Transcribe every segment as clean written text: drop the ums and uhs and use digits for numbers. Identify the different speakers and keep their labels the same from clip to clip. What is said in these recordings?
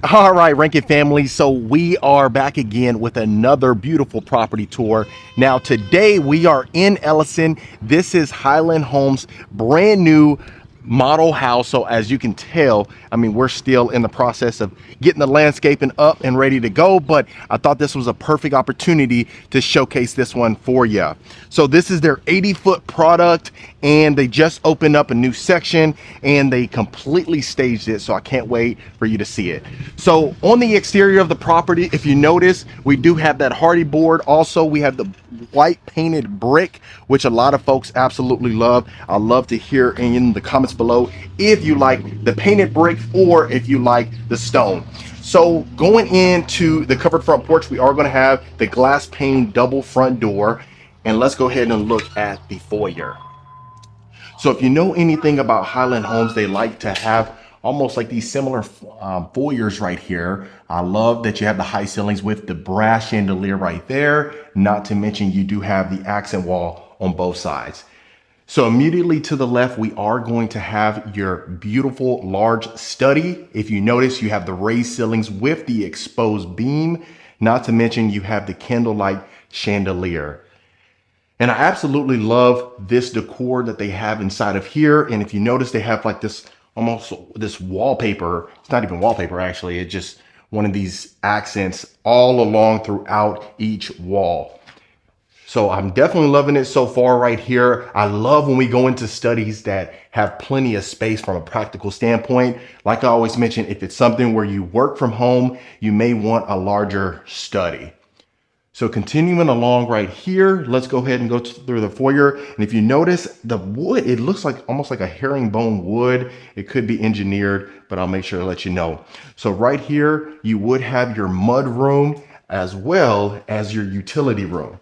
Speaker 1: All right, Rankin family. So we are back again with another beautiful property tour. Now, today we are in Ellison. This is Highland Homes, brand new model house. So as you can tell, I mean, we're still in the process of getting the landscaping up and ready to go, but I thought this was a perfect opportunity to showcase this one for you. So this is their 80-foot product, and they just opened up a new section and they completely staged it. So I can't wait for you to see it. So on the exterior of the property, if you notice, we do have that hardy board. Also, we have the white painted brick, which a lot of folks absolutely love. I love to hear in the comments below if you like the painted brick or if you like the stone. So going into the covered front porch, we are going to have the glass pane double front door. And let's go ahead and look at the foyer. So if you know anything about Highland Homes, they like to have almost like these similar foyers right here. I love that you have the high ceilings with the brass chandelier right there. Not to mention you do have the accent wall on both sides. So immediately to the left, we are going to have your beautiful large study. If you notice, you have the raised ceilings with the exposed beam. Not to mention you have the candlelight chandelier. And I absolutely love this decor that they have inside of here. And if you notice, they have like this almost this wallpaper. It's not even wallpaper, actually. It's just one of these accents all along throughout each wall. So I'm definitely loving it so far right here. I love when we go into studies that have plenty of space from a practical standpoint. Like I always mention, if it's something where you work from home, you may want a larger study. So continuing along right here, let's go ahead and go through the foyer. And if you notice the wood, it looks like almost like a herringbone wood. It could be engineered, but I'll make sure to let you know. So right here, you would have your mud room as well as your utility room.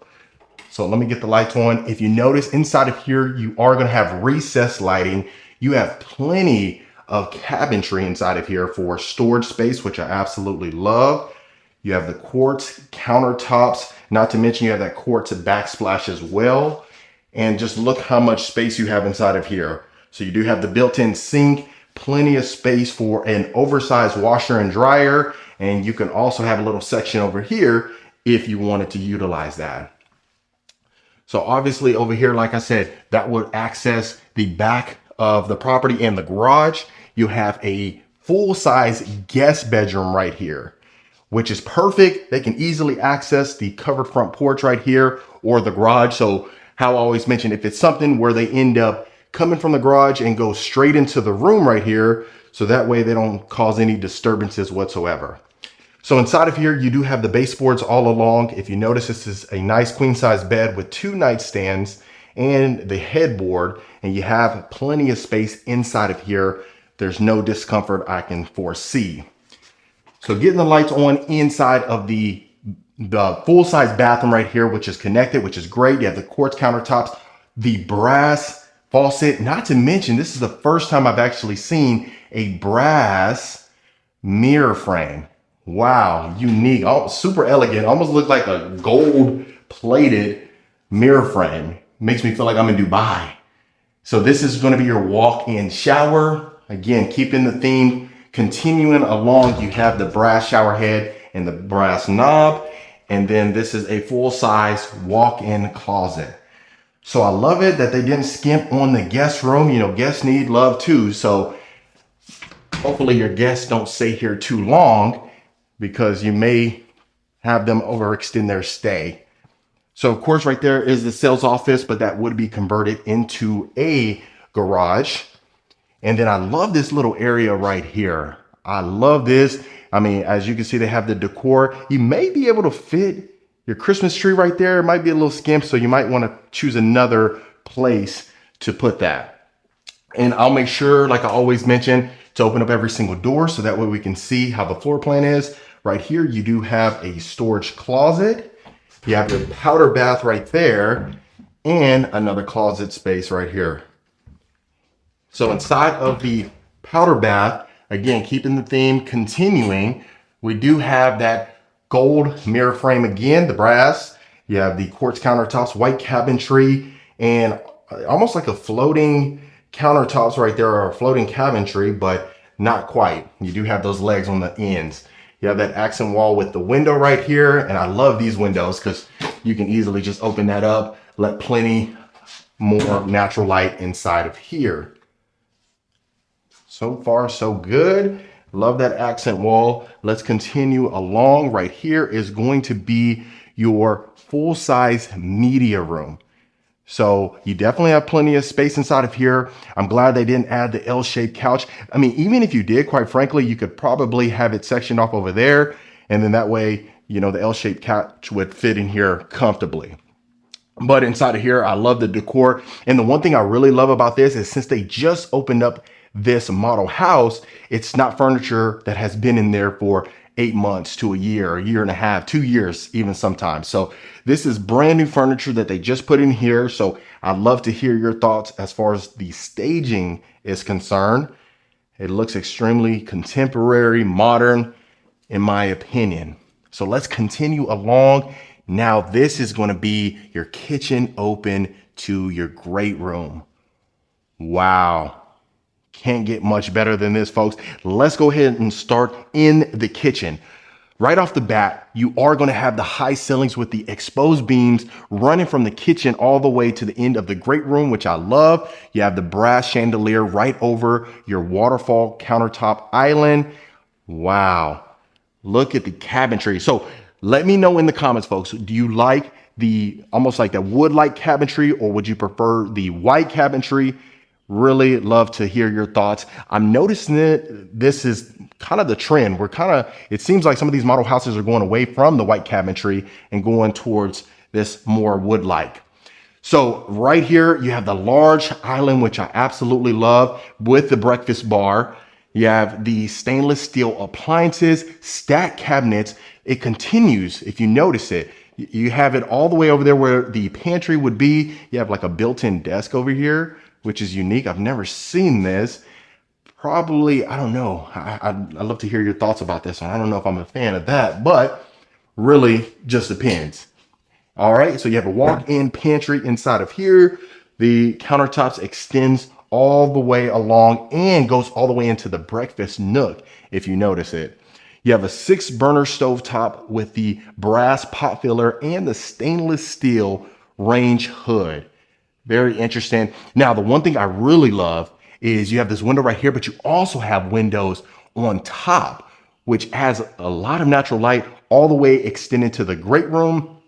Speaker 1: So let me get the lights on. If you notice inside of here, you are going to have recessed lighting. You have plenty of cabinetry inside of here for storage space, which I absolutely love. You have the quartz countertops, not to mention you have that quartz backsplash as well. And just look how much space you have inside of here. So you do have the built-in sink, plenty of space for an oversized washer and dryer. And you can also have a little section over here if you wanted to utilize that. So obviously over here, like I said, that would access the back of the property and the garage. You have a full-size guest bedroom right here, which is perfect. They can easily access the covered front porch right here or the garage. So how I always mention, if it's something where they end up coming from the garage and go straight into the room right here, so that way they don't cause any disturbances whatsoever. So inside of here, you do have the baseboards all along. If you notice, this is a nice queen size bed with 2 nightstands and the headboard, and you have plenty of space inside of here. There's no discomfort I can foresee. So getting the lights on inside of the full-size bathroom right here, which is connected, which is great. You have the quartz countertops, the brass faucet, not to mention, this is the first time I've actually seen a brass mirror frame. Wow, unique, oh, super elegant, almost looked like a gold-plated mirror frame. Makes me feel like I'm in Dubai. So this is gonna be your walk-in shower. Again, keeping the theme. Continuing along, you have the brass shower head and the brass knob. And then this is a full-size walk-in closet. So I love it that they didn't skimp on the guest room. You know, guests need love too. So hopefully your guests don't stay here too long because you may have them overextend their stay. So of course, right there is the sales office, but that would be converted into a garage. And then I love this little area right here. I love this. I mean, as you can see, they have the decor. You may be able to fit your Christmas tree right there. It might be a little skimp, so you might want to choose another place to put that. And I'll make sure, like I always mention, to open up every single door so that way we can see how the floor plan is. Right here, you do have a storage closet. You have your powder bath right there and another closet space right here. So inside of the powder bath, again, keeping the theme continuing, we do have that gold mirror frame again, the brass. You have the quartz countertops, white cabinetry, and almost like a floating countertops right there, or a floating cabinetry, but not quite. You do have those legs on the ends. You have that accent wall with the window right here. And I love these windows because you can easily just open that up, let plenty more natural light inside of here. So far, so good. Love that accent wall. Let's continue along. Right here is going to be your full-size media room. So you definitely have plenty of space inside of here. I'm glad they didn't add the L-shaped couch. I mean, even if you did, quite frankly, you could probably have it sectioned off over there. And then that way, you know, the L-shaped couch would fit in here comfortably. But inside of here, I love the decor. And the one thing I really love about this is since they just opened up this model house, it's not furniture that has been in there for 8 months to a year and a half, 2 years, even sometimes. So this is brand new furniture that they just put in here. So I'd love to hear your thoughts as far as the staging is concerned. It looks extremely contemporary, modern, in my opinion. So let's continue along. Now this is going to be your kitchen open to your great room. Wow. Can't get much better than this, folks. Let's go ahead and start in the kitchen. Right off the bat, you are going to have the high ceilings with the exposed beams running from the kitchen all the way to the end of the great room, which I love. You have the brass chandelier right over your waterfall countertop island. Wow. Look at the cabinetry. So let me know in the comments, folks, do you like the almost like the wood-like cabinetry, or would you prefer the white cabinetry? Really love to hear your thoughts. I'm noticing that this is kind of the trend. It seems like some of these model houses are going away from the white cabinetry and going towards this more wood-like. So right here, you have the large island, which I absolutely love, with the breakfast bar. You have the stainless steel appliances, stacked cabinets. It continues, if you notice it. You have it all the way over there where the pantry would be. You have like a built-in desk over here, which is unique. I've never seen this. Probably, I don't know. I'd love to hear your thoughts about this. I don't know if I'm a fan of that, but really just depends. All right, so you have a walk-in pantry inside of here. The countertops extends all the way along and goes all the way into the breakfast nook, if you notice it. You have a 6-burner stovetop with the brass pot filler and the stainless steel range hood. Very interesting. Now, the one thing I really love is you have this window right here, but you also have windows on top, which adds a lot of natural light all the way extended to the great room.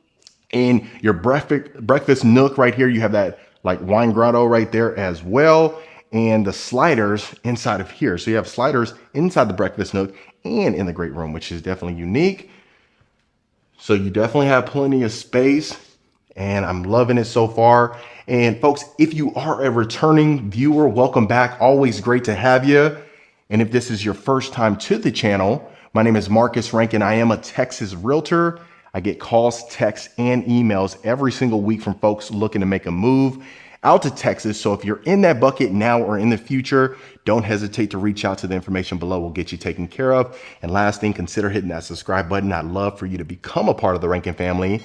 Speaker 1: And your breakfast nook right here, you have that like wine grotto right there as well. And the sliders inside of here. So you have sliders inside the breakfast nook and in the great room, which is definitely unique. So you definitely have plenty of space, and I'm loving it so far. And folks, if you are a returning viewer, welcome back. Always great to have you. And if this is your first time to the channel, my name is Marcus Rankin. I am a Texas realtor. I get calls, texts, and emails every single week from folks looking to make a move out to Texas. So if you're in that bucket now or in the future, don't hesitate to reach out to the information below. We'll get you taken care of. And last thing, consider hitting that subscribe button. I'd love for you to become a part of the Rankin family,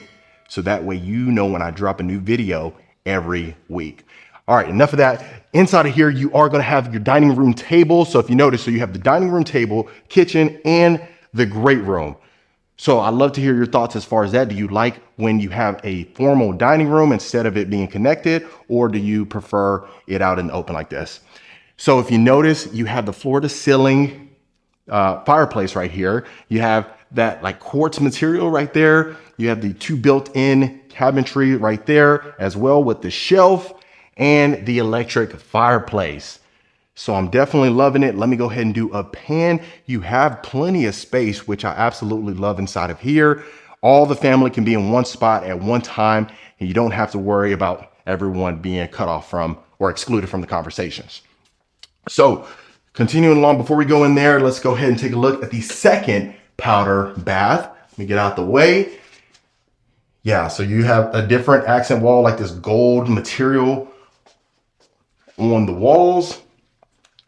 Speaker 1: so that way you know when I drop a new video every week. All right, enough of that. Inside of here, you are going to have your dining room table. So if you notice, so you have the dining room table, kitchen, and the great room. So I'd love to hear your thoughts as far as that. Do you like when you have a formal dining room instead of it being connected, or do you prefer it out in the open like this? So if you notice, you have the floor to ceiling fireplace right here. You have that like quartz material right there. You have the 2 built-in cabinetry right there as well, with the shelf and the electric fireplace. So I'm definitely loving it. Let me go ahead and do a pan. You have plenty of space, which I absolutely love inside of here. All the family can be in one spot at one time, and you don't have to worry about everyone being cut off from or excluded from the conversations. So continuing along, before we go in there, let's go ahead and take a look at the second powder bath. Let me get out the way. Yeah, so you have a different accent wall, like this gold material on the walls.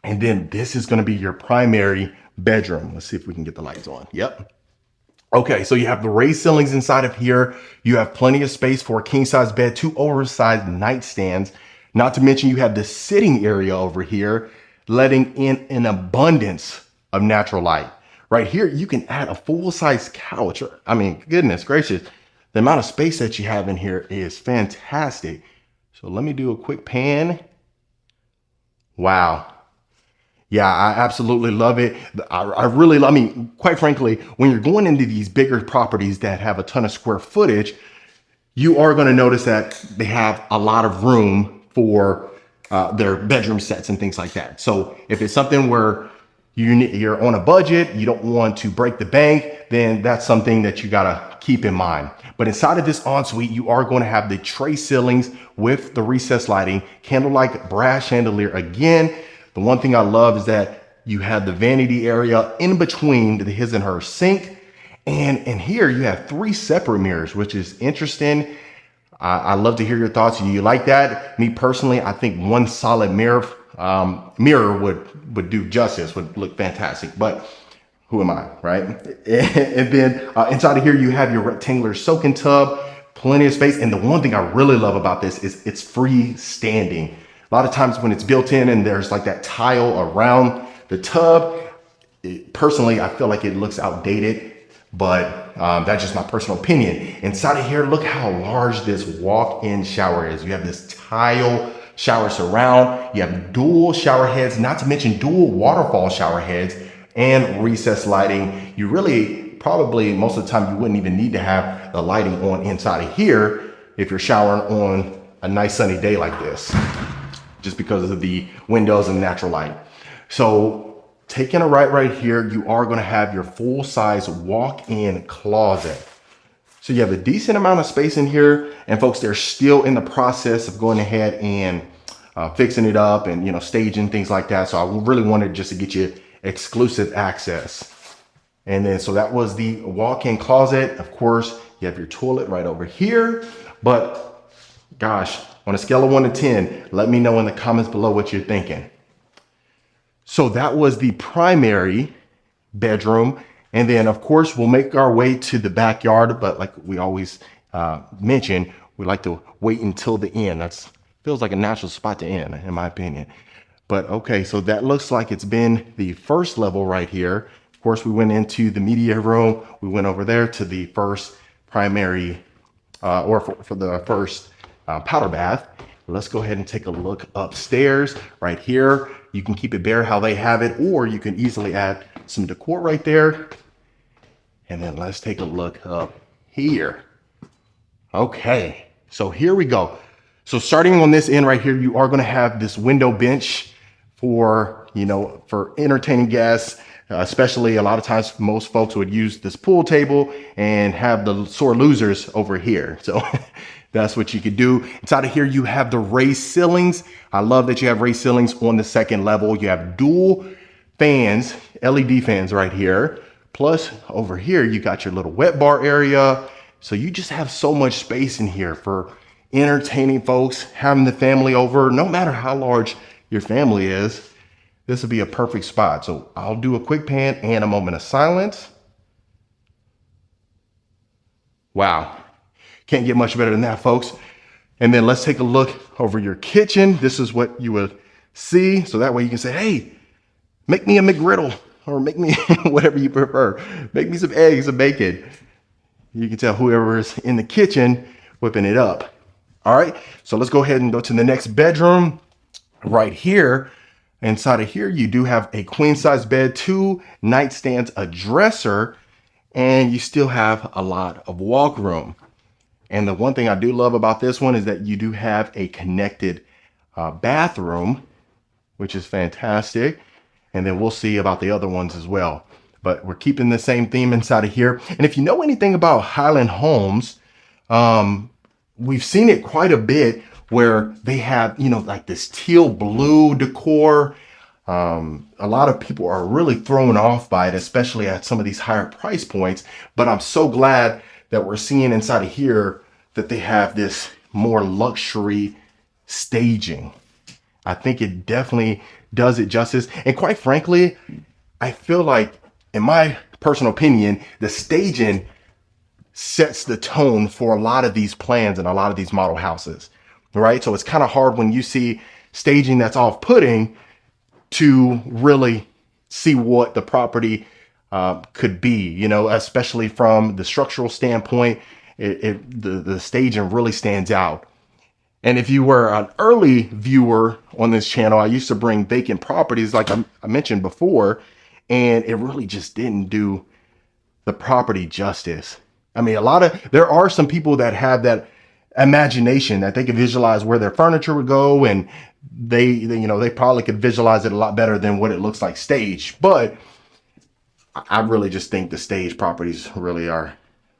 Speaker 1: And then this is going to be your primary bedroom. Let's see if we can get the lights on. Yep. Okay, so you have the raised ceilings inside of here. You have plenty of space for a king-size bed, 2 oversized nightstands. Not to mention you have the sitting area over here. letting in an abundance of natural light. Right here, you can add a full-size couch. I mean, goodness gracious, the amount of space that you have in here is fantastic. So let me do a quick pan. Wow. Yeah, I absolutely love it. I really, I mean, quite frankly, when you're going into these bigger properties that have a ton of square footage, you are going to notice that they have a lot of room for their bedroom sets and things like that. So if it's something where you're on a budget, you don't want to break the bank, then that's something that you got to keep in mind. But inside of this ensuite, you are going to have the tray ceilings with the recessed lighting, candlelight brass chandelier again. The one thing I love is that you have the vanity area in between the his and her sink. And here you have 3 separate mirrors, which is interesting. I love to hear your thoughts. Do you like that? Me personally, I think one solid mirror would do justice, would look fantastic. But who am I, right? And then inside of here, you have your rectangular soaking tub, plenty of space. And the one thing I really love about this is it's freestanding. A lot of times when it's built in and there's like that tile around the tub, personally, I feel like it looks outdated, but that's just my personal opinion. Inside of here, look how large this walk-in shower is. You have this tile shower surround, you have dual shower heads, not to mention dual waterfall shower heads and recessed lighting. You really probably, most of the time, you wouldn't even need to have the lighting on inside of here if you're showering on a nice sunny day like this, just because of the windows and natural light. So taking a right here, you are going to have your full-size walk-in closet. So you have a decent amount of space in here, and folks, they're still in the process of going ahead and fixing it up and, you know, staging things like that. So I really wanted just to get you exclusive access. And then, so that was the walk-in closet. Of course, you have your toilet right over here, but gosh, on a scale of 1 to 10, let me know in the comments below what you're thinking. So that was the primary bedroom. And then of course, we'll make our way to the backyard, but like we always mention, we like to wait until the end. That's feels like a natural spot to end, in my opinion. But okay, so that looks like it's been the first level right here. Of course, we went into the media room. We went over there to the first primary, for the first powder bath. Let's go ahead and take a look upstairs right here. You can keep it bare how they have it, or you can easily add some decor right there. And then let's take a look up here. Okay, so here we go. So starting on this end right here, you are going to have this window bench for, you know, for entertaining guests. Especially a lot of times, most folks would use this pool table and have the sore losers over here. So that's what you could do. Inside of here, you have the raised ceilings. I love that you have raised ceilings on the second level. You have dual fans, LED fans right here. Plus over here, you got your little wet bar area. So you just have so much space in here for entertaining folks, having the family over. No matter how large your family is, this would be a perfect spot. So I'll do a quick pan and a moment of silence. Wow. Can't get much better than that, folks. And then let's take a look over your kitchen. This is what you would see. So that way you can say, hey, make me a McGriddle, or make me whatever you prefer. Make me some eggs and bacon. You can tell whoever's in the kitchen whipping it up. All right, so let's go ahead and go to the next bedroom right here. Inside of here, you do have a queen size bed, 2 nightstands, a dresser, and you still have a lot of walk room. And the one thing I do love about this one is that you do have a connected bathroom, which is fantastic. And then we'll see about the other ones as well. But we're keeping the same theme inside of here. And if you know anything about Highland Homes, we've seen it quite a bit where they have, you know, like this teal blue decor. A lot of people are really thrown off by it, especially at some of these higher price points. But I'm so glad that we're seeing inside of here that they have this more luxury staging. I think it definitely does it justice. And quite frankly, I feel like, in my personal opinion, the staging sets the tone for a lot of these plans and a lot of these model houses, right? So it's kind of hard when you see staging that's off-putting. to really see what the property could be, you know, especially from the structural standpoint. The staging really stands out. And if you were an early viewer on this channel, I used to bring vacant properties like I mentioned before, and it really just didn't do the property justice. I mean, there are some people that have that imagination that they can visualize where their furniture would go, and they probably could visualize it a lot better than what it looks like staged. But I really just think the stage properties really are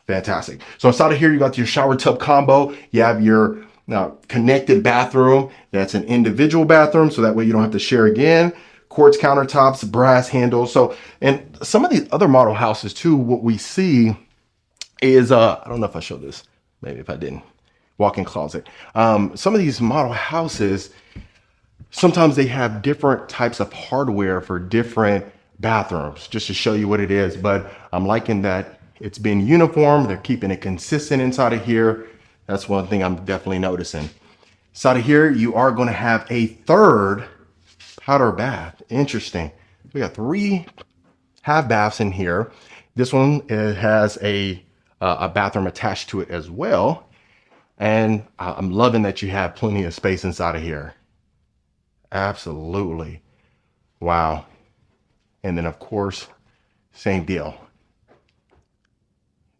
Speaker 1: fantastic. So inside of here, you got your shower tub combo. You have your connected bathroom. That's an individual bathroom, so that way you don't have to share again. Quartz countertops, brass handles. So, and some of these other model houses too, what we see is, I don't know if I showed this, maybe if I didn't, walk-in closet. Some of these model houses, sometimes they have different types of hardware for different bathrooms, just to show you what it is. But I'm liking that it's been uniform. They're keeping it consistent inside of here. That's one thing I'm definitely noticing. Inside of here, you are going to have a third powder bath. Interesting. We got 3 half baths in here. This one, it has a bathroom attached to it as well. And I'm loving that you have plenty of space inside of here. Absolutely. Wow. And then of course, same deal.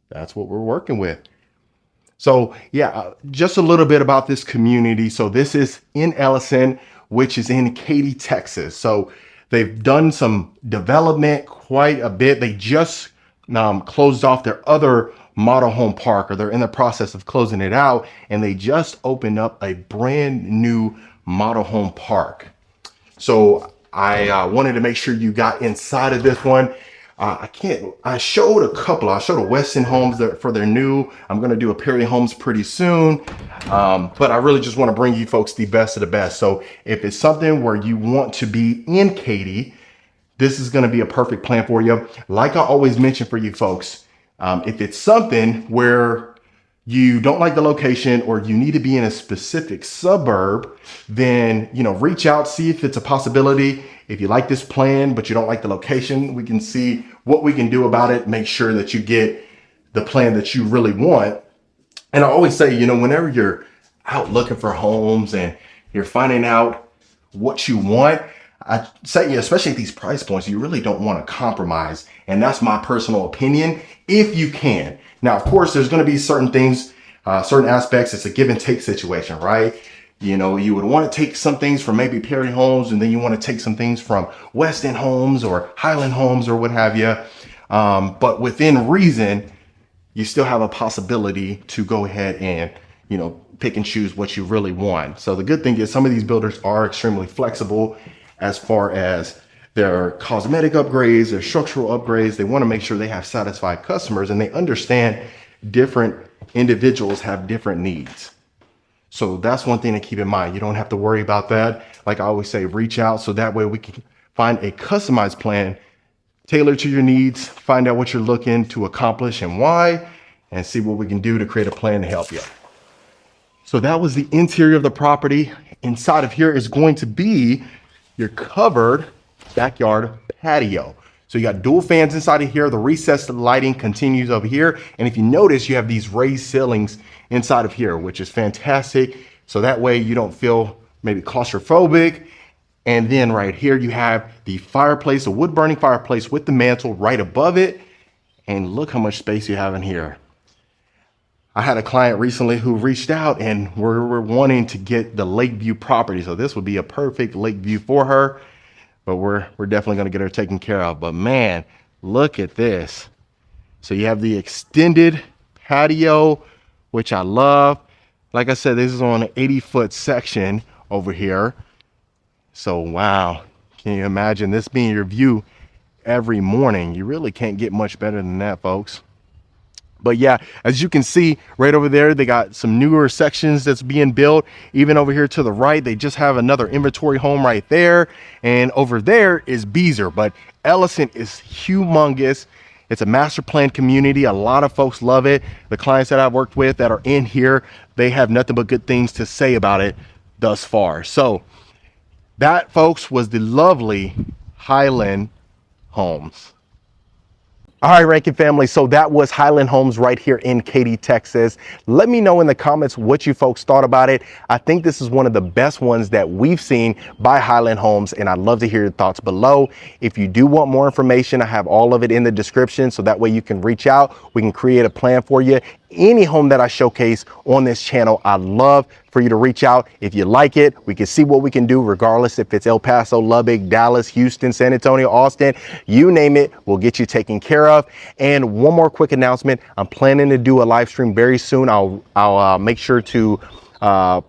Speaker 1: That's what we're working with. So yeah, just a little bit about this community. So this is in Ellison, which is in Katy, Texas. So they've done some development quite a bit. They just closed off their other model home park, or they're in the process of closing it out. And they just opened up a brand new model home park. So I wanted to make sure you got inside of this one. I showed a couple. I showed a Weston Homes for their new. I'm going to do a Perry Homes pretty soon. But I really just want to bring you folks the best of the best. So if it's something where you want to be in Katy, this is going to be a perfect plan for you. Like I always mention for you folks, if it's something where you don't like the location or you need to be in a specific suburb, then, reach out, see if it's a possibility. If you like this plan, but you don't like the location, we can see what we can do about it. Make sure that you get the plan that you really want. And I always say, whenever you're out looking for homes and you're finding out what you want, I say, especially at these price points, you really don't want to compromise. And that's my personal opinion, if you can. Now, of course, there's going to be certain things, certain aspects. It's a give and take situation, right? You would want to take some things from maybe Perry Homes, and then you want to take some things from Weston Homes or Highland Homes or what have you. But within reason, you still have a possibility to go ahead and, pick and choose what you really want. So the good thing is some of these builders are extremely flexible as far as their cosmetic upgrades, their structural upgrades. They want to make sure they have satisfied customers, and they understand different individuals have different needs. So that's one thing to keep in mind. You don't have to worry about that. Like I always say, reach out so that way we can find a customized plan tailored to your needs, find out what you're looking to accomplish and why, and see what we can do to create a plan to help you. So that was the interior of the property. Inside of here is going to be your covered backyard patio. So you got dual fans inside of here. The recessed lighting continues over here. And if you notice, you have these raised ceilings inside of here, which is fantastic. So that way you don't feel maybe claustrophobic. And then right here, you have the fireplace, a wood burning fireplace with the mantle right above it. And look how much space you have in here. I had a client recently who reached out and we're wanting to get the Lakeview property. So this would be a perfect Lakeview for her, but we're definitely going to get her taken care of. But man, look at this. So you have the extended patio, which I love. Like I said, this is on an 80-foot section over here. So wow, can you imagine this being your view every morning? You really can't get much better than that, folks. But yeah, as you can see right over there, they got some newer sections that's being built. Even over here to the right, they just have another inventory home right there. And over there is Beezer, but Ellison is humongous. It's a master plan community. A lot of folks love it. The clients that I've worked with that are in here, they have nothing but good things to say about it thus far. So That, folks, was the lovely Highland Homes. All right, Rankin family. So that was Highland Homes right here in Katy, Texas. Let me know in the comments what you folks thought about it. I think this is one of the best ones that we've seen by Highland Homes, and I'd love to hear your thoughts below. If you do want more information, I have all of it in the description, so that way you can reach out. We can create a plan for you. Any home that I showcase on this channel, I love for you to reach out. If you like it, we can see what we can do, regardless if it's El Paso, Lubbock, Dallas, Houston, San Antonio, Austin, you name it, we'll get you taken care of. And one more quick announcement, I'm planning to do a live stream very soon. I'll make sure to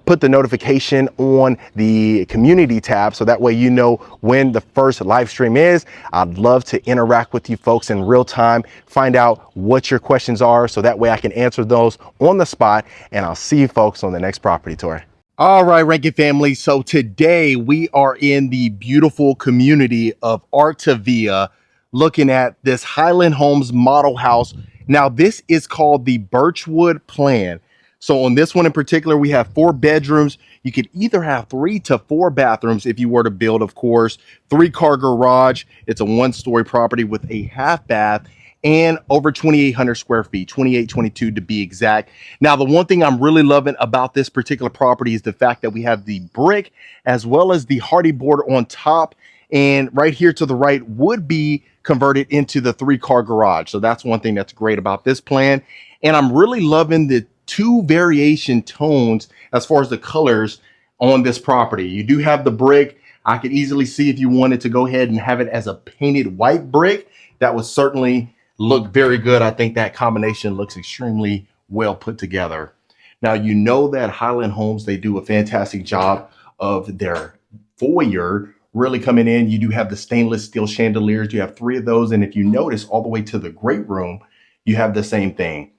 Speaker 1: put the notification on the community tab, so that way you know when the first live stream is. I'd love to interact with you folks in real time, find out what your questions are, so that way I can answer those on the spot. And I'll see you folks on the next property tour. All right, Rankin family. So today we are in the beautiful community of Artavia, looking at this Highland Homes model house. Now, this is called the Birchwood Plan. So on this one in particular, we have 4 bedrooms. You could either have 3 to 4 bathrooms if you were to build, of course. 3-car garage. It's a 1-story property with a half bath and over 2,800 square feet, 2,822 to be exact. Now, the one thing I'm really loving about this particular property is the fact that we have the brick as well as the hardy board on top. And right here to the right would be converted into the 3-car garage. So that's one thing that's great about this plan. And I'm really loving the 2 variation tones as far as the colors on this property. You do have the brick. I could easily see if you wanted to go ahead and have it as a painted white brick, that would certainly look very good. I think that combination looks extremely well put together. Now, you know that Highland Homes, they do a fantastic job of their foyer really coming in. You do have the stainless steel chandeliers. You have 3 of those. And if you notice all the way to the great room, you have the same thing.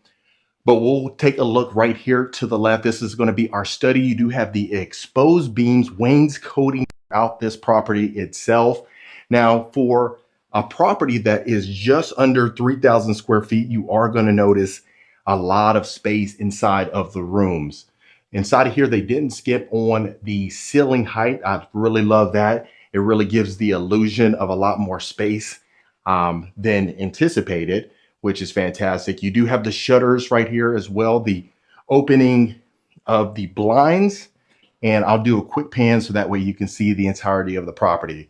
Speaker 1: But we'll take a look right here to the left. This is going to be our study. You do have the exposed beams, wainscoting out this property itself. Now, for a property that is just under 3,000 square feet, you are going to notice a lot of space inside of the rooms. Inside of here, they didn't skip on the ceiling height. I really love that. It really gives the illusion of a lot more space than anticipated, which is fantastic. You do have the shutters right here as well, the opening of the blinds, and I'll do a quick pan so that way you can see the entirety of the property.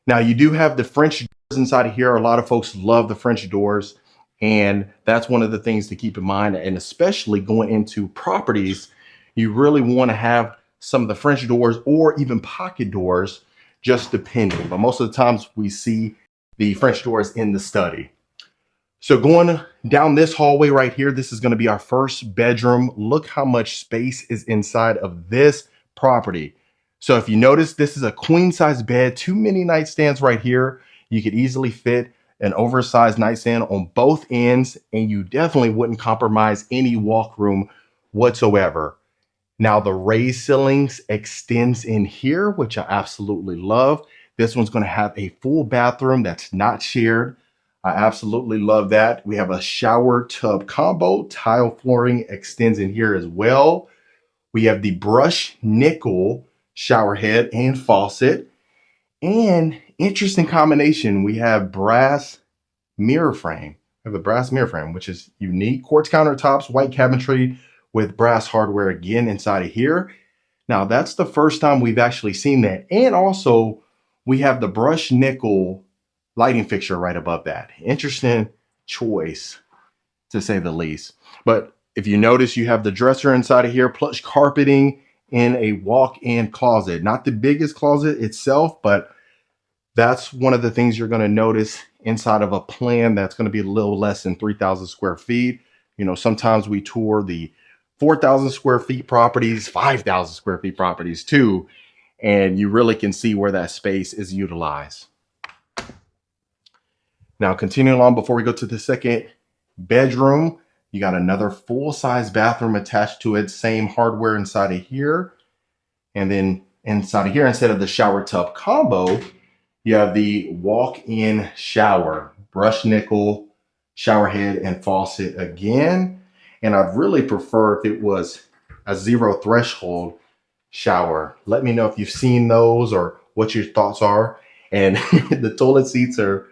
Speaker 1: Now, you do have the French doors inside of here. A lot of folks love the French doors, and that's one of the things to keep in mind. And especially going into properties, you really want to have some of the French doors or even pocket doors, just depending. But most of the times we see the French doors in the study. So going down this hallway right here, this is going to be our first bedroom. Look how much space is inside of this property. So if you notice, this is a queen size bed, 2 mini nightstands right here. You could easily fit an oversized nightstand on both ends, and you definitely wouldn't compromise any walk room whatsoever. Now, the raised ceilings extends in here, which I absolutely love. This one's going to have a full bathroom that's not shared. I absolutely love that. We have a shower tub combo. Tile flooring extends in here as well. We have the brushed nickel shower head and faucet. And interesting combination, we have brass mirror frame. We have a brass mirror frame, which is unique. Quartz countertops, white cabinetry with brass hardware again inside of here. Now, that's the first time we've actually seen that. And also, we have the brushed nickel lighting fixture right above that. Interesting choice, to say the least. But if you notice, you have the dresser inside of here, plush carpeting in a walk-in closet. Not the biggest closet itself, but that's one of the things you're going to notice inside of a plan that's going to be a little less than 3,000 square feet. You know, sometimes we tour the 4,000 square feet properties, 5,000 square feet properties too, and you really can see where that space is utilized. Now, continuing on, before we go to the second bedroom, you got another full-size bathroom attached to it, same hardware inside of here. And then inside of here, instead of the shower tub combo, you have the walk-in shower, brushed nickel, shower head, and faucet again. And I'd really prefer if it was a 0 threshold shower. Let me know if you've seen those or what your thoughts are. And the toilet seats are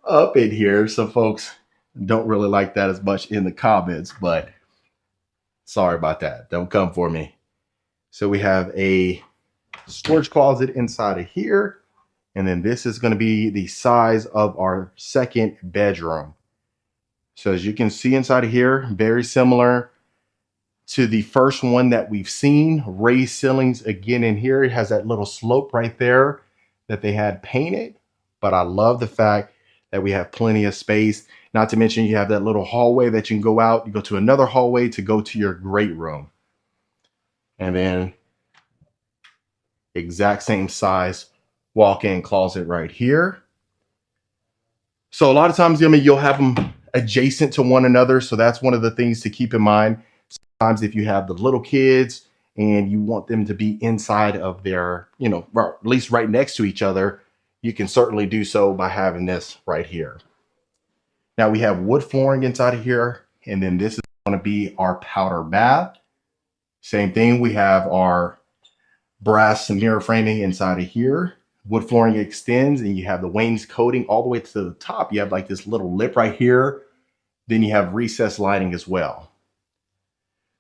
Speaker 1: up in here. Some folks don't really like that as much in the comments, but sorry about that. Don't come for me. So we have a storage closet inside of here. And then this is going to be the size of our second bedroom. So as you can see inside of here, very similar to the first one that we've seen. Raised ceilings again in here. It has that little slope right there that they had painted. But I love the fact that we have plenty of space. Not to mention you have that little hallway that you can go out. You go to another hallway to go to your great room. And then exact same size walk-in closet right here. So a lot of times, I mean, you'll have them adjacent to one another. So that's one of the things to keep in mind. Sometimes if you have the little kids and you want them to be inside of their, you know, or at least right next to each other, you can certainly do so by having this right here. Now we have wood flooring inside of here. And then this is going to be our powder bath. Same thing. We have our brass mirror framing inside of here. Wood flooring extends and you have the wainscoting all the way to the top. You have like this little lip right here. Then you have recessed lighting as well.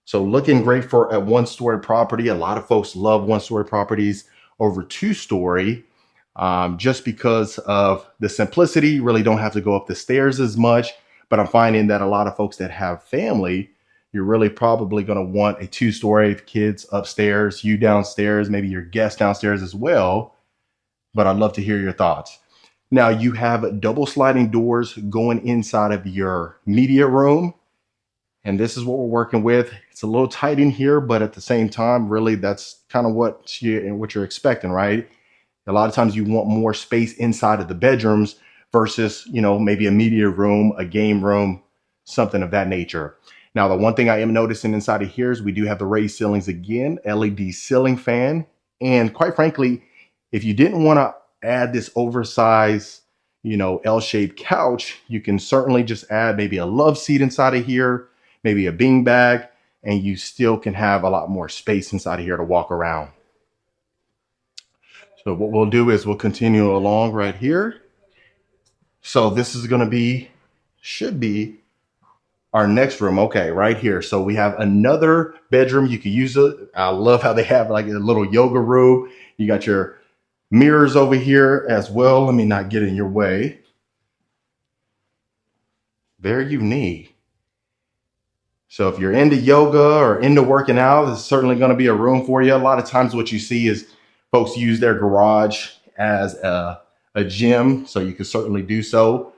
Speaker 1: So looking great for a one-story property. A lot of folks love one-story properties over two-story just because of the simplicity. You really don't have to go up the stairs as much. But I'm finding that a lot of folks that have family, you're really probably going to want a two-story, kids upstairs, you downstairs, maybe your guests downstairs as well. But I'd love to hear your thoughts. Now you have double sliding doors going inside of your media room. And this is what we're working with. It's a little tight in here, but at the same time, really, that's kind of what you're expecting, right? A lot of times you want more space inside of the bedrooms versus, you know, maybe a media room, a game room, something of that nature. Now, the one thing I am noticing inside of here is we do have the raised ceilings again, LED ceiling fan. And quite frankly, if you didn't want to add this oversized, you know, L-shaped couch, you can certainly just add maybe a love seat inside of here, maybe a bean bag, and you still can have a lot more space inside of here to walk around. So what we'll do is we'll continue along right here. So this is going to be, should be our next room. Okay, right here. So we have another bedroom. You can use it. I love how they have like a little yoga room. You got your mirrors over here as well. Let me not get in your way. Very unique. So if you're into yoga or into working out, this is certainly going to be a room for you. A lot of times what you see is folks use their garage as a gym. So you can certainly do so.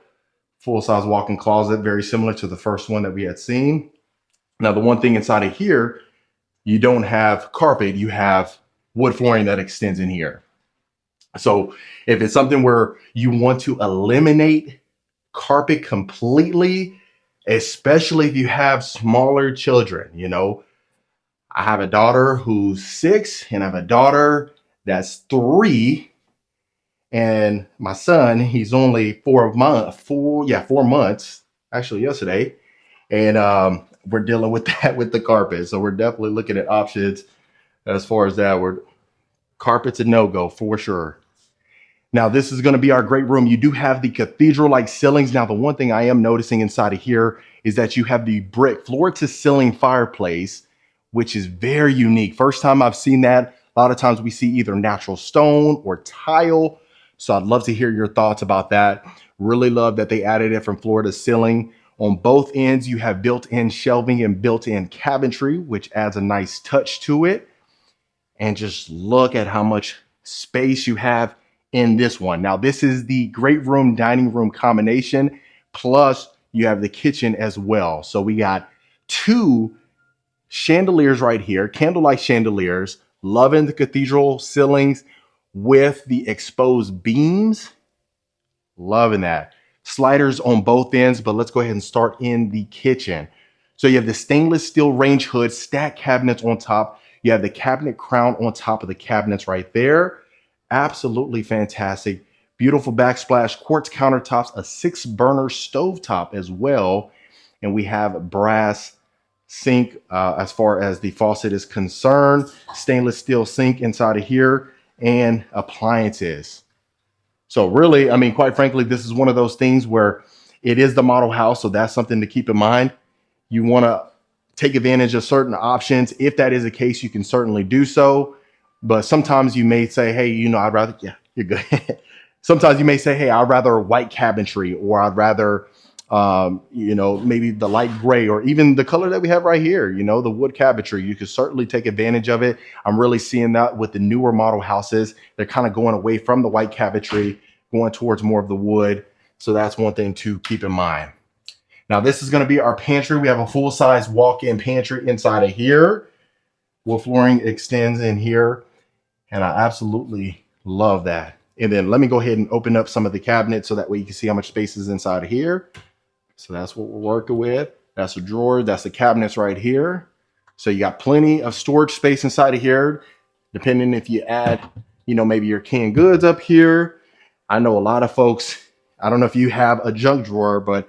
Speaker 1: Full-size walk-in closet, very similar to the first one that we had seen. Now, the one thing inside of here, you don't have carpet, you have wood flooring that extends in here. So if it's something where you want to eliminate carpet completely, especially if you have smaller children, you know, I have a daughter who's 6 and I have a daughter that's 3. And my son, he's only 4 months, actually yesterday. And we're dealing with that with the carpet. So we're definitely looking at options as far as that. Carpet's a no-go for sure. Now, this is going to be our great room. You do have the cathedral-like ceilings. Now, the one thing I am noticing inside of here is that you have the brick floor-to-ceiling fireplace, which is very unique. First time I've seen that. A lot of times we see either natural stone or tile. So I'd love to hear your thoughts about that. Really love that they added it from floor to ceiling. On both ends, you have built-in shelving and built-in cabinetry, which adds a nice touch to it. And just look at how much space you have in this one. Now, this is the great room, dining room combination, plus you have the kitchen as well. So we got 2 chandeliers right here, candlelight chandeliers, loving the cathedral ceilings with the exposed beams. Loving that. Sliders on both ends, but let's go ahead and start in the kitchen. So you have the stainless steel range hood, stacked cabinets on top. You have the cabinet crown on top of the cabinets right there. Absolutely fantastic. Beautiful backsplash, quartz countertops, a 6-burner stovetop as well. And we have brass sink as far as the faucet is concerned. Stainless steel sink inside of here. and appliances. So really, I mean, quite frankly, this is one of those things where it is the model house. So that's something to keep in mind. You want to take advantage of certain options. If that is the case, you can certainly do so. But sometimes you may say, hey, you know, I'd rather, yeah, you're good. Sometimes you may say, hey, I'd rather white cabinetry, or I'd rather, you know, maybe the light gray, or even the color that we have right here, you know, the wood cabinetry. You could certainly take advantage of it. I'm really seeing that with the newer model houses. They're kind of going away from the white cabinetry, going towards more of the wood. So that's one thing to keep in mind. Now, this is going to be our pantry. We have a full-size walk-in pantry inside of here. Wood flooring extends in here, and I absolutely love that. And then let me go ahead and open up some of the cabinets so that way you can see how much space is inside of here. So that's what we're working with. That's a drawer. That's the cabinets right here. So you got plenty of storage space inside of here, depending if you add, you know, maybe your canned goods up here. I know a lot of folks, I don't know if you have a junk drawer, but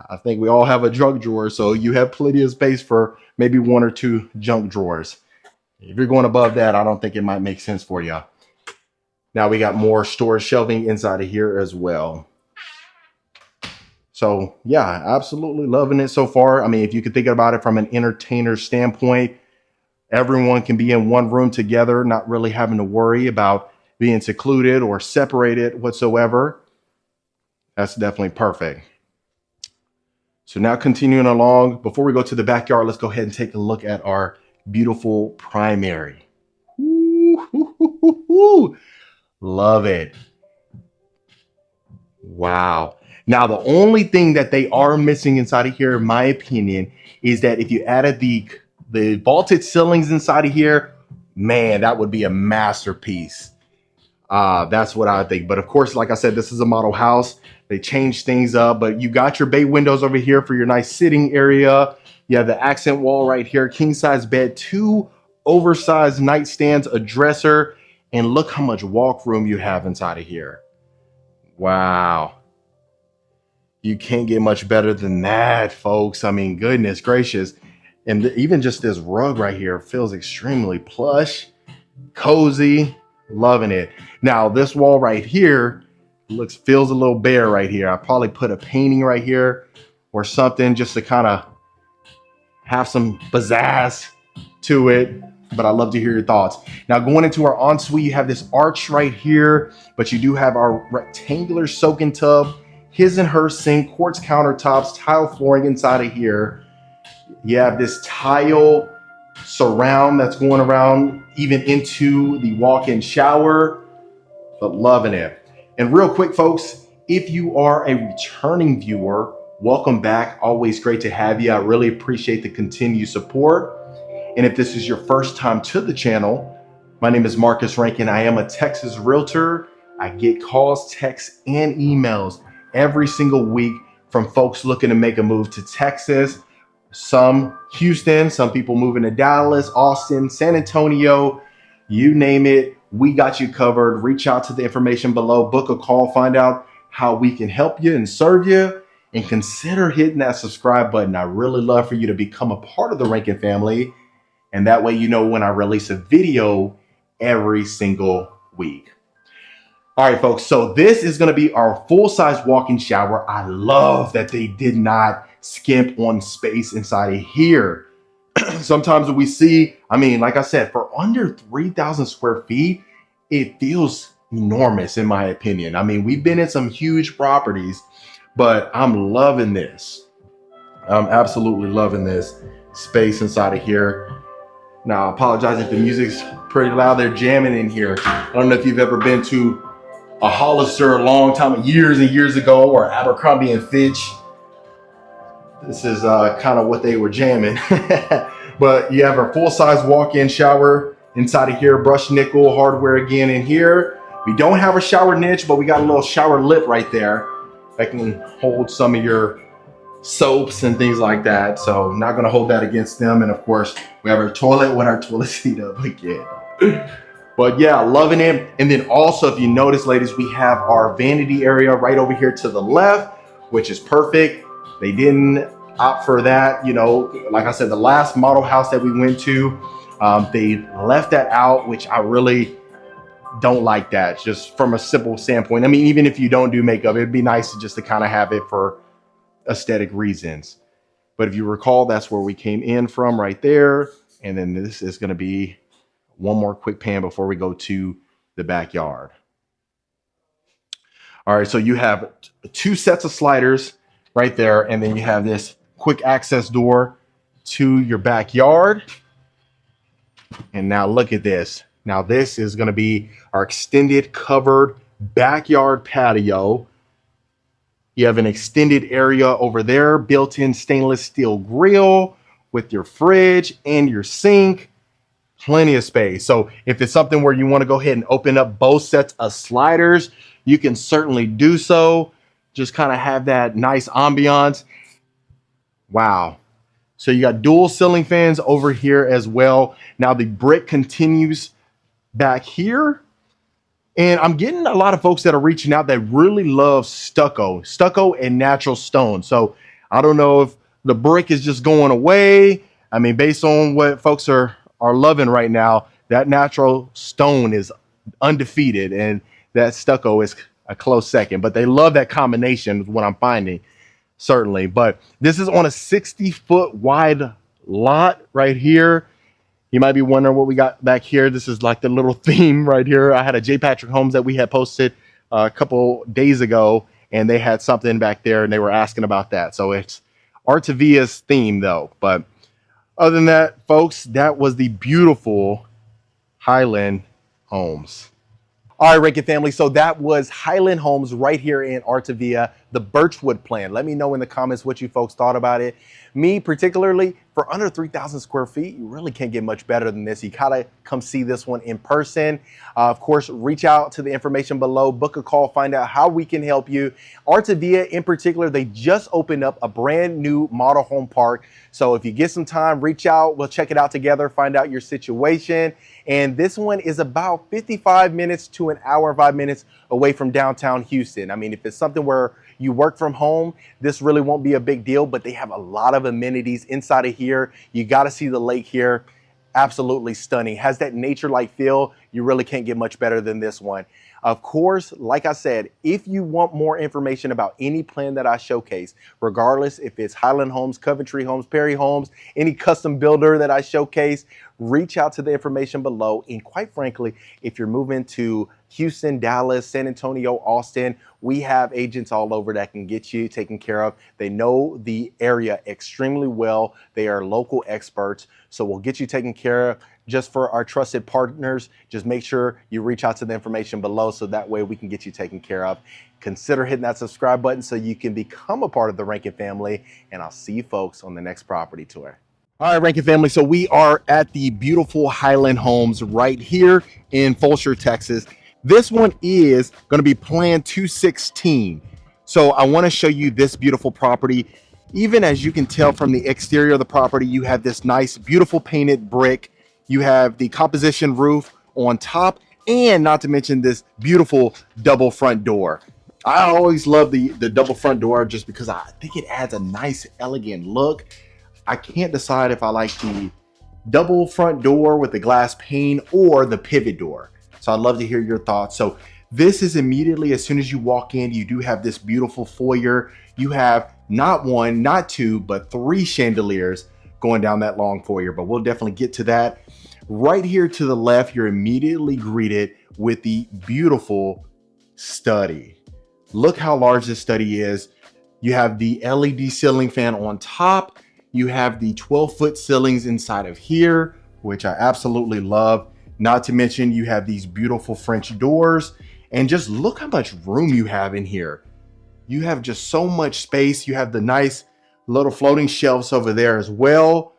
Speaker 1: I think we all have a junk drawer. So you have plenty of space for maybe 1 or 2 junk drawers. If you're going above that, I don't think it might make sense for you. Now we got more storage shelving inside of here as well. So yeah, absolutely loving it so far. I mean, if you could think about it from an entertainer standpoint, everyone can be in one room together, not really having to worry about being secluded or separated whatsoever. That's definitely perfect. So now continuing along, before we go to the backyard, let's go ahead and take a look at our beautiful primary. Ooh, love it. Wow. Now, the only thing that they are missing inside of here, in my opinion, is that if you added the vaulted ceilings inside of here, man, that would be a masterpiece. That's what I think. But of course, like I said, this is a model house. They changed things up, but you got your bay windows over here for your nice sitting area. You have the accent wall right here, king size bed, 2 oversized nightstands, a dresser, and look how much walk room you have inside of here. Wow. You can't get much better than that, folks. I mean, goodness gracious. And even just this rug right here feels extremely plush, cozy, loving it. Now, this wall right here feels a little bare right here. I probably put a painting right here or something just to kind of have some pizzazz to it. But I'd love to hear your thoughts. Now, going into our ensuite, you have this arch right here, but you do have our rectangular soaking tub, his and her sink, quartz countertops, tile flooring inside of here. You have this tile surround that's going around even into the walk-in shower, but loving it. And real quick, folks, if you are a returning viewer, welcome back. Always great to have you. I really appreciate the continued support. And if this is your first time to the channel, my name is Marcus Rankin. I am a Texas realtor. I get calls, texts, and emails every single week from folks looking to make a move to Texas, some Houston, some people moving to Dallas, Austin, San Antonio, you name it. We got you covered. Reach out to the information below, book a call, find out how we can help you and serve you, and consider hitting that subscribe button. I really love for you to become a part of the Rankin family. And that way, you know when I release a video every single week. All right, folks. So this is going to be our full-size walk-in shower. I love that they did not skimp on space inside of here. Sometimes when we see, I mean, like I said, for under 3,000 square feet, it feels enormous in my opinion. I mean, we've been in some huge properties, but I'm loving this. I'm absolutely loving this space inside of here. Now, I apologize if the music's pretty loud. They're jamming in here. I don't know if you've ever been to a Hollister a long time, years and years ago, or Abercrombie and Fitch. This is kind of what they were jamming. But you have a full-size walk-in shower inside of here, brushed nickel hardware again in here. We don't have a shower niche, but we got a little shower lip right there that can hold some of your soaps and things like that. So I'm not going to hold that against them. And of course, we have our toilet with our toilet seat up again. But yeah, loving it. And then also, if you notice, ladies, we have our vanity area right over here to the left, which is perfect. They didn't opt for that. You know, like I said, the last model house that we went to, they left that out, which I really don't like that, just from a simple standpoint. I mean, even if you don't do makeup, it'd be nice just to kind of have it for aesthetic reasons. But if you recall, that's where we came in from right there. And then this is going to be one more quick pan before we go to the backyard. All right, so you have two sets of sliders right there, and then you have this quick access door to your backyard. And now look at this. Now this is going to be our extended covered backyard patio. You have an extended area over there, built-in stainless steel grill with your fridge and your sink. Plenty of space. So if it's something where you want to go ahead and open up both sets of sliders, you can certainly do so. Just kind of have that nice ambiance. Wow. So you got dual ceiling fans over here as well. Now the brick continues back here. And I'm getting a lot of folks that are reaching out that really love stucco and natural stone. So I don't know if the brick is just going away. I mean, based on what folks are loving right now, that natural stone is undefeated and that stucco is a close second. But they love that combination is what I'm finding, certainly. But this is on a 60-foot wide lot right here. You might be wondering what we got back here. This is like the little theme right here. I had a J. Patrick Homes that we had posted a couple days ago, and they had something back there, and they were asking about that. So it's Artavia's theme, though. But other than that, folks, that was the beautiful Highland Homes. All right, Rankin family. So that was Highland Homes right here in Artavia, the Birchwood Plan. Let me know in the comments what you folks thought about it. Me particularly, for under 3,000 square feet, you really can't get much better than this. You gotta come see this one in person. Of course, reach out to the information below, book a call, find out how we can help you. Artavia in particular, they just opened up a brand new model home park. So if you get some time, reach out, we'll check it out together, find out your situation. And this one is about 55 minutes to an hour and 5 minutes away from downtown Houston. I mean, if it's something where you work from home, this really won't be a big deal, but they have a lot of amenities inside of here. You got to see the lake here. Absolutely stunning. Has that nature-like feel. You really can't get much better than this one. Of course, like I said, if you want more information about any plan that I showcase, regardless if it's Highland Homes, Coventry Homes, Perry Homes, any custom builder that I showcase, reach out to the information below. And quite frankly, if you're moving to Houston, Dallas, San Antonio, Austin, we have agents all over that can get you taken care of. They know the area extremely well. They are local experts. So we'll get you taken care of. Just for our trusted partners, just make sure you reach out to the information below so that way we can get you taken care of. Consider hitting that subscribe button so you can become a part of the Rankin family. And I'll see you folks on the next property tour. All right, Rankin family. So we are at the beautiful Highland Homes right here in Fulshear, Texas. This one is going to be Plan 216. So I want to show you this beautiful property. Even as you can tell from the exterior of the property, you have this nice, beautiful painted brick. You have the composition roof on top, and not to mention this beautiful double front door. I always love the double front door just because I think it adds a nice, elegant look. I can't decide if I like the double front door with the glass pane or the pivot door. So I'd love to hear your thoughts. So this is immediately, as soon as you walk in, you do have this beautiful foyer. You have not one, not two, but three chandeliers going down that long foyer, but we'll definitely get to that. Right here to the left, you're immediately greeted with the beautiful study. Look how large this study is. You have the LED ceiling fan on top. You have the 12-foot ceilings inside of here, which I absolutely love. Not to mention you have these beautiful French doors, and just look how much room you have in here. You have just so much space. You have the nice little floating shelves over there as well.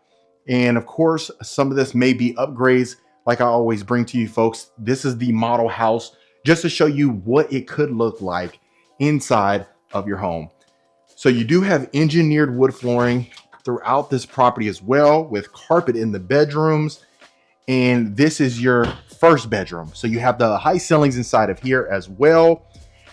Speaker 1: And of course, some of this may be upgrades like I always bring to you folks. This is the model house just to show you what it could look like inside of your home. So you do have engineered wood flooring throughout this property as well, with carpet in the bedrooms. And this is your first bedroom. So you have the high ceilings inside of here as well.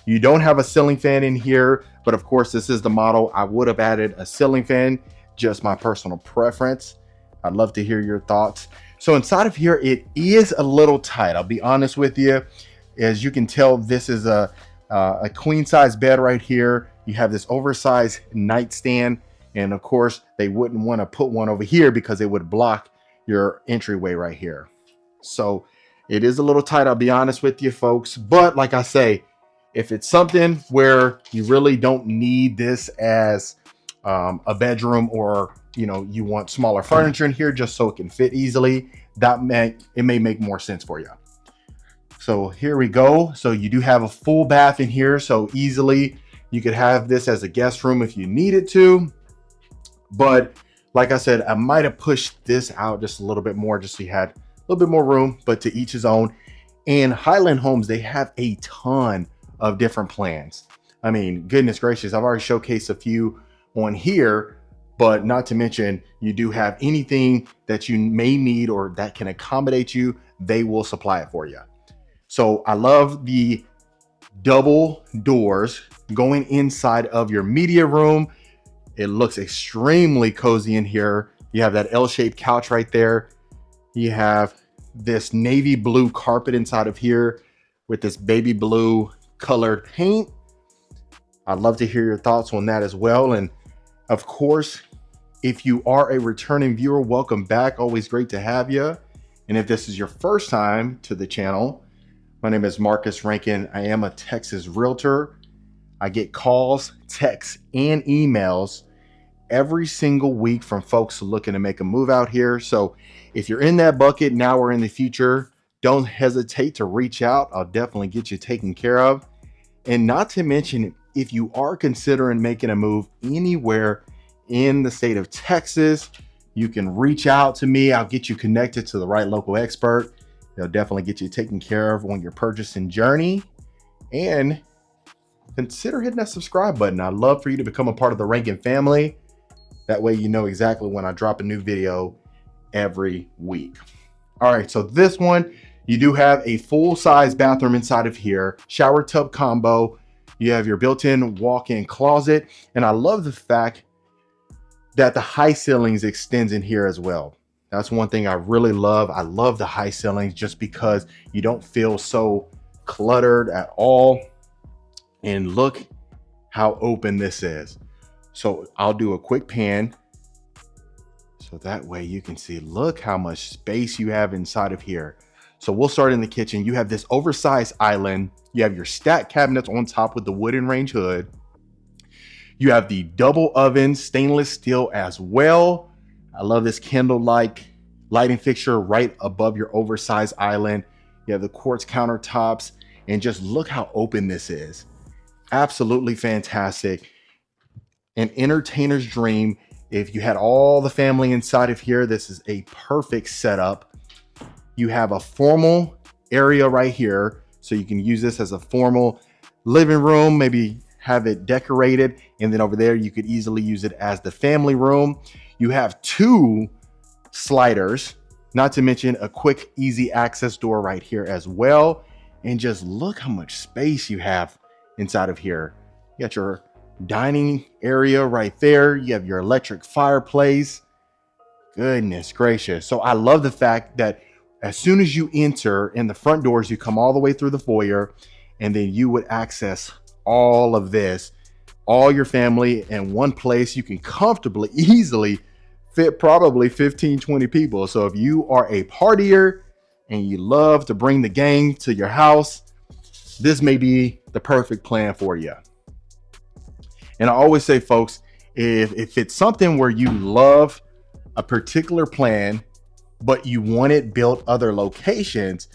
Speaker 1: You don't have a ceiling fan in here, but of course this is the model. I would have added a ceiling fan, just my personal preference. I'd love to hear your thoughts. So inside of here, it is a little tight. I'll be honest with you. As you can tell, this is a queen size bed right here. You have this oversized nightstand, and of course they wouldn't want to put one over here because it would block your entryway right here. So it is a little tight, I'll be honest with you folks, but like I say, if it's something where you really don't need this as a bedroom, or you want smaller furniture in here just so it can fit easily, it may make more sense for you. So here we go. So you do have a full bath in here, so easily you could have this as a guest room if you needed to. But like I said, I might have pushed this out just a little bit more just so you had a little bit more room, but to each his own. And Highland Homes, they have a ton of different plans. I mean, goodness gracious, I've already showcased a few on here, but not to mention, you do have anything that you may need or that can accommodate you, they will supply it for you. So I love the double doors going inside of your media room. It looks extremely cozy in here. You have that L-shaped couch right there. You have this navy blue carpet inside of here with this baby blue colored paint. I'd love to hear your thoughts on that as well. And of course, if you are a returning viewer, welcome back. Always great to have you. And if this is your first time to the channel, my name is Marcus Rankin. I am a Texas realtor. I get calls, texts, and emails every single week from folks looking to make a move out here. So if you're in that bucket now or in the future, don't hesitate to reach out. I'll definitely get you taken care of. And not to mention, if you are considering making a move anywhere in the state of Texas, you can reach out to me. I'll get you connected to the right local expert. They'll definitely get you taken care of on your purchasing journey. And consider hitting that subscribe button. I'd love for you to become a part of the Rankin family. That way you know exactly when I drop a new video every week. All right, so this one, you do have a full-size bathroom inside of here, shower tub combo. You have your built-in walk-in closet. And I love the fact that the high ceilings extends in here as well. That's one thing I really love. I love the high ceilings just because you don't feel so cluttered at all. And look how open this is. So I'll do a quick pan. So that way you can see, look how much space you have inside of here. So we'll start in the kitchen. You have this oversized island. You have your stacked cabinets on top with the wooden range hood. You have the double oven, stainless steel as well. I love this candle-like lighting fixture right above your oversized island. You have the quartz countertops, and just look how open this is. Absolutely fantastic. An entertainer's dream. If you had all the family inside of here, this is a perfect setup. You have a formal area right here, so you can use this as a formal living room, maybe have it decorated, and then over there you could easily use it as the family room. You have two sliders, not to mention a quick, easy access door right here as well. And just look how much space you have inside of here. You got your dining area right there. You have your electric fireplace. Goodness gracious. So I love the fact that as soon as you enter in the front doors, you come all the way through the foyer, and then you would access all of this, all your family in one place. You can comfortably, easily fit probably 15, 20 people. So if you are a partier and you love to bring the gang to your house, this may be the perfect plan for you. And I always say, folks, if it's something where you love a particular plan, but you want it built other locations,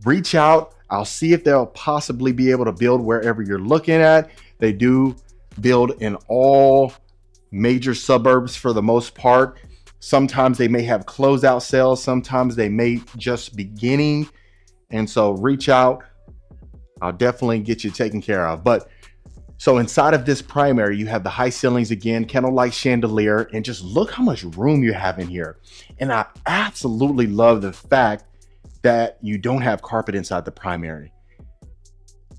Speaker 1: reach out. I'll see if they'll possibly be able to build wherever you're looking at. They do build in all major suburbs for the most part. Sometimes they may have closeout sales. Sometimes they may just beginning. And so reach out. I'll definitely get you taken care of. But so inside of this primary, you have the high ceilings again, candlelight chandelier, and just look how much room you have in here. And I absolutely love the fact that you don't have carpet inside the primary.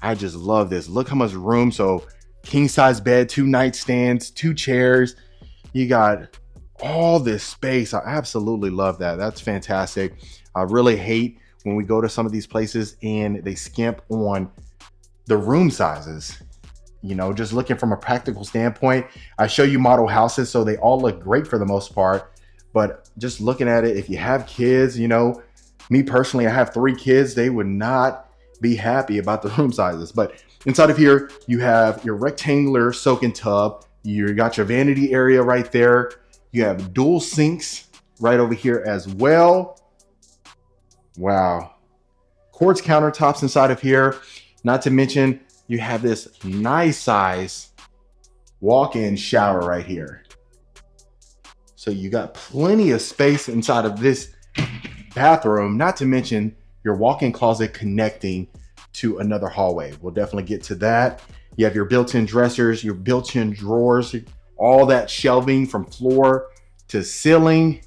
Speaker 1: I just love this. Look how much room. So king size bed, 2 nightstands, 2 chairs. You got all this space. I absolutely love that. That's fantastic. I really hate when we go to some of these places and they skimp on the room sizes. You know, just looking from a practical standpoint, I show you model houses, so they all look great for the most part. But just looking at it, if you have kids, you know, me personally, I have 3 kids. They would not be happy about the room sizes. But inside of here, you have your rectangular soak-in tub. You got your vanity area right there. You have dual sinks right over here as well. Wow. Quartz countertops inside of here. Not to mention, you have this nice size walk-in shower right here. So you got plenty of space inside of this bathroom, not to mention your walk-in closet connecting to another hallway. We'll definitely get to that. You have your built-in dressers, your built-in drawers, all that shelving from floor to ceiling.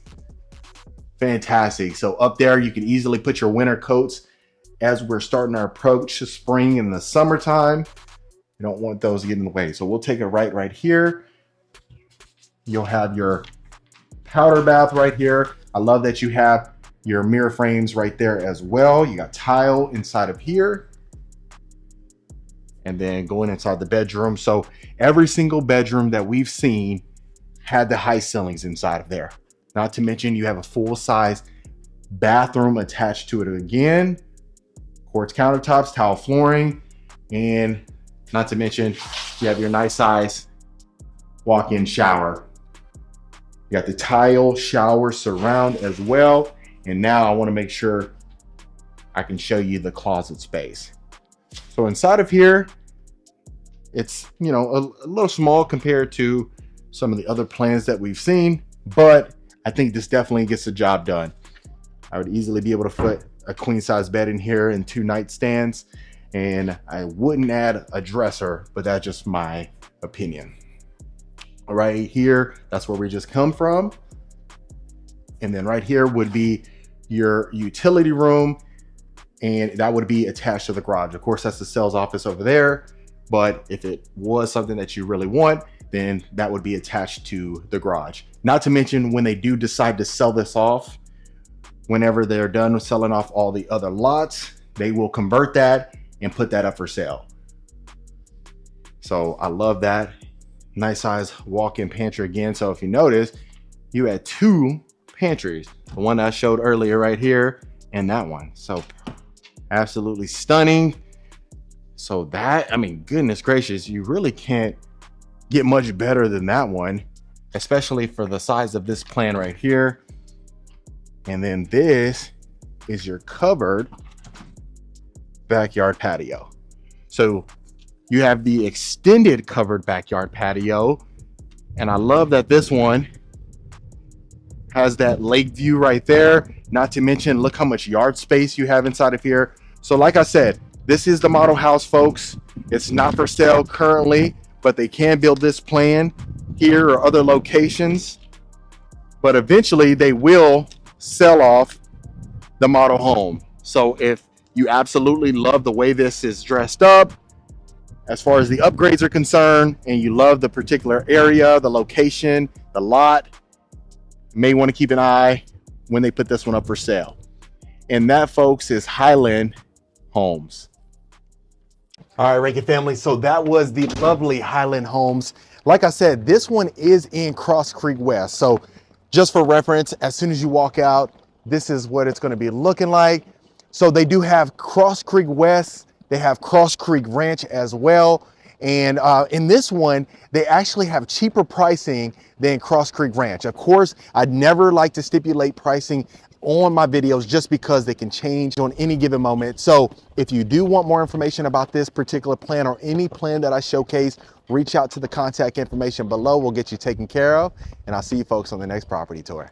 Speaker 1: Fantastic. So up there, you can easily put your winter coats as we're starting our approach to spring and the summertime. You don't want those to get in the way. So we'll take it right here. You'll have your powder bath right here. I love that you have your mirror frames right there as well. You got tile inside of here. And then going inside the bedroom. So every single bedroom that we've seen had the high ceilings inside of there. Not to mention you have a full size bathroom attached to it again. Quartz countertops, tile flooring, and not to mention you have your nice size walk-in shower. You got the tile shower surround as well. And now I want to make sure I can show you the closet space. So inside of here, it's, you know, a little small compared to some of the other plans that we've seen, but I think this definitely gets the job done. I would easily be able to put a queen size bed in here and 2 nightstands, and I wouldn't add a dresser, but that's just my opinion. Right here, that's where we just come from. And then right here would be your utility room, and that would be attached to the garage. Of course, that's the sales office over there, but if it was something that you really want, then that would be attached to the garage. Not to mention when they do decide to sell this off, whenever they're done with selling off all the other lots, they will convert that and put that up for sale. So I love that. Nice size walk-in pantry again. So if you notice, you had 2 pantries, the one I showed earlier right here and that one. So absolutely stunning. So that, I mean, goodness gracious, you really can't get much better than that one, especially for the size of this plan right here. And then this is your covered backyard patio. So you have the extended covered backyard patio. And I love that this one has that lake view right there. Not to mention, look how much yard space you have inside of here. So like I said, this is the model house, folks. It's not for sale currently, but they can build this plan here or other locations. But eventually they will sell off the model home. So if you absolutely love the way this is dressed up, as far as the upgrades are concerned, and you love the particular area, the location, the lot, you may want to keep an eye when they put this one up for sale. And that, folks, is Highland Homes. All right, Rankin family, so that was the lovely Highland Homes. Like I said, this one is in Cross Creek West. So just for reference, as soon as you walk out, this is what it's going to be looking like. So they do have Cross Creek West. They have Cross Creek Ranch as well. And in this one, they actually have cheaper pricing than Cross Creek Ranch. Of course, I'd never like to stipulate pricing on my videos just because they can change on any given moment. So if you do want more information about this particular plan or any plan that I showcase, reach out to the contact information below. We'll get you taken care of. And I'll see you folks on the next property tour.